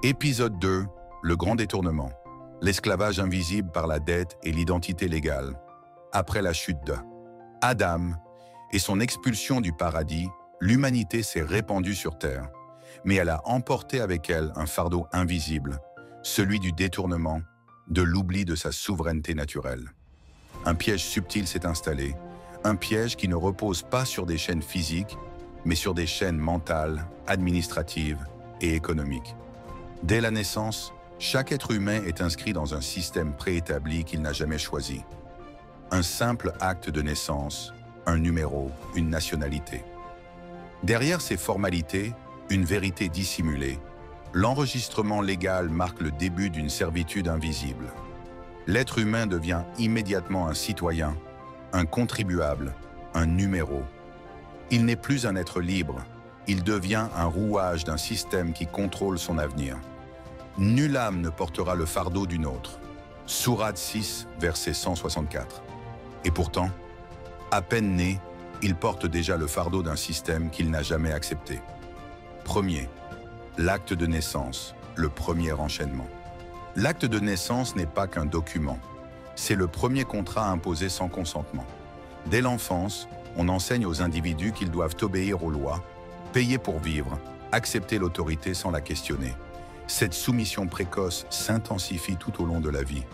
Épisode 2, le grand détournement. L'esclavage invisible par la dette et l'identité légale. Après la chute d'Adam et son expulsion du paradis, l'humanité s'est répandue sur Terre. Mais elle a emporté avec elle un fardeau invisible, celui du détournement, de l'oubli de sa souveraineté naturelle. Un piège subtil s'est installé, un piège qui ne repose pas sur des chaînes physiques, mais sur des chaînes mentales, administratives et économiques. Dès la naissance, chaque être humain est inscrit dans un système préétabli qu'il n'a jamais choisi. Un simple acte de naissance, un numéro, une nationalité. Derrière ces formalités, une vérité dissimulée. L'enregistrement légal marque le début d'une servitude invisible. L'être humain devient immédiatement un citoyen, un contribuable, un numéro. Il n'est plus un être libre, il devient un rouage d'un système qui contrôle son avenir. Nulle âme ne portera le fardeau d'une autre. Sourate 6, verset 164. Et pourtant, à peine né, il porte déjà le fardeau d'un système qu'il n'a jamais accepté. Premier, l'acte de naissance, le premier enchaînement. L'acte de naissance n'est pas qu'un document. C'est le premier contrat imposé sans consentement. Dès l'enfance, on enseigne aux individus qu'ils doivent obéir aux lois, payer pour vivre, accepter l'autorité sans la questionner. Cette soumission précoce s'intensifie tout au long de la vie.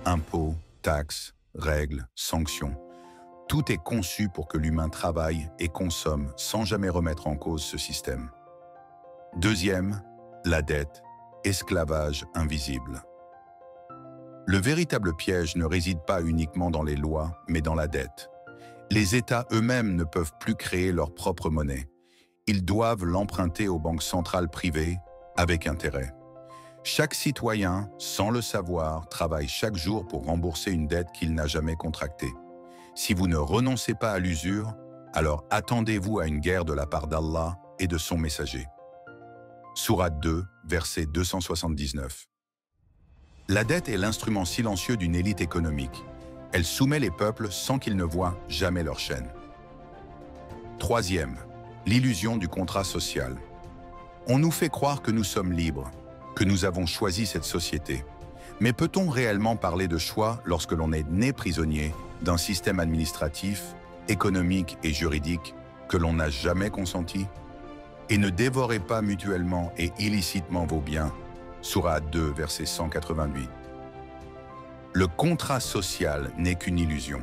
Impôts, taxes, règles, sanctions. Tout est conçu pour que l'humain travaille et consomme sans jamais remettre en cause ce système. Deuxième, la dette, esclavage invisible. Le véritable piège ne réside pas uniquement dans les lois, mais dans la dette. Les États eux-mêmes ne peuvent plus créer leur propre monnaie. Ils doivent l'emprunter aux banques centrales privées avec intérêt. Chaque citoyen, sans le savoir, travaille chaque jour pour rembourser une dette qu'il n'a jamais contractée. Si vous ne renoncez pas à l'usure, alors attendez-vous à une guerre de la part d'Allah et de son messager. Sourate 2, verset 279. La dette est l'instrument silencieux d'une élite économique. Elle soumet les peuples sans qu'ils ne voient jamais leur chaîne. Troisième, l'illusion du contrat social. On nous fait croire que nous sommes libres, que nous avons choisi cette société. Mais peut-on réellement parler de choix lorsque l'on est né prisonnier d'un système administratif, économique et juridique que l'on n'a jamais consenti? Et ne dévorez pas mutuellement et illicitement vos biens. Sourate 2, verset 188. Le contrat social n'est qu'une illusion.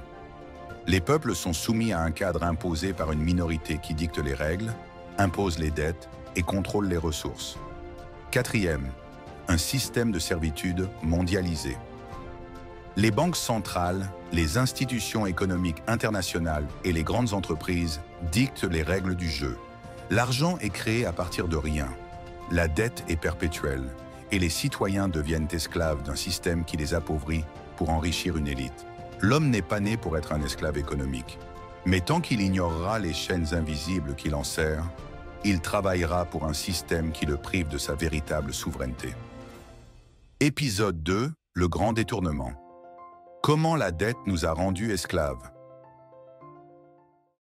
Les peuples sont soumis à un cadre imposé par une minorité qui dicte les règles, impose les dettes et contrôle les ressources. Quatrième, un système de servitude mondialisé. Les banques centrales, les institutions économiques internationales et les grandes entreprises dictent les règles du jeu. L'argent est créé à partir de rien. La dette est perpétuelle et les citoyens deviennent esclaves d'un système qui les appauvrit pour enrichir une élite. L'homme n'est pas né pour être un esclave économique. Mais tant qu'il ignorera les chaînes invisibles qui l'enserrent, il travaillera pour un système qui le prive de sa véritable souveraineté. Épisode 2, le grand détournement. Comment la dette nous a rendus esclaves?